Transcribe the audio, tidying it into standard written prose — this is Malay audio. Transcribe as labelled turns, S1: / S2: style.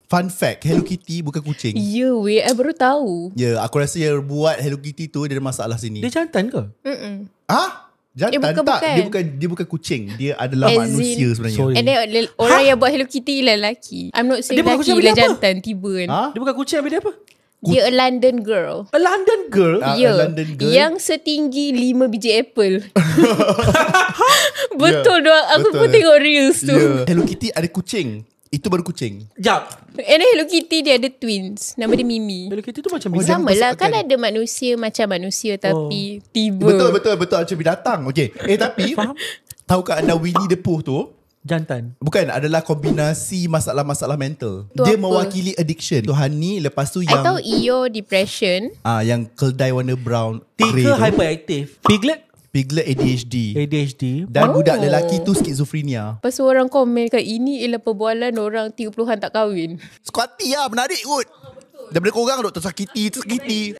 S1: Fun fact, Hello Kitty bukan kucing.
S2: Ya weh, I baru tahu.
S1: Ya, aku rasa yang buat Hello Kitty tu dia ada masalah sini.
S3: Dia jantan ke?
S1: Ah? Jantan tak?
S2: bukan.
S1: Dia bukan kucing. Dia adalah
S2: As
S1: manusia
S2: in-
S1: sebenarnya.
S3: Sorry.
S2: And then orang yang buat Hello Kitty lelaki. I'm not saying
S3: Dia bukan
S2: lelaki
S3: kucing,
S2: lah
S3: dia apa?
S2: jantan tiba kan.
S1: Ha?
S3: Dia bukan kucing, habis dia apa?
S2: Dia a London girl.
S3: A London girl?
S1: Ah,
S2: Ya,
S1: a London girl.
S2: yang setinggi 5 biji apple. Betul doang. Aku
S1: betul.
S2: pun tengok reels tu.
S1: Ya. Hello Kitty ada kucing. Itu baru kucing.
S3: Jap.
S2: And then Hello Kitty dia ada twins. Nama dia Mimi.
S3: Hello Kitty tu macam
S1: Oh,
S3: bizarre.
S1: jangan
S2: Sama lah, kan
S1: pasalkan.
S2: ada manusia macam manusia tapi tiba.
S1: Betul macam binatang. Okey. Tapi tahukah anda Winnie the Pooh tu
S3: Jantan.
S1: bukan adalah kombinasi masalah-masalah mental.
S2: Tu
S1: Dia
S2: apa?
S1: mewakili addiction. Tuhan ni lepas tu
S2: I
S1: yang
S2: tahu Eeyore depression.
S1: yang keldai warna brown.
S3: Tika
S1: grey tu.
S3: hyperactive. Piglet
S1: ADHD.
S3: ADHD.
S1: Dan budak lelaki tu skizofrenia.
S2: Lepas tu orang komen kat ini ialah perbualan orang 30-an tak kahwin.
S1: Squatty lah menarik kot. Daripada korang duk tersakiti.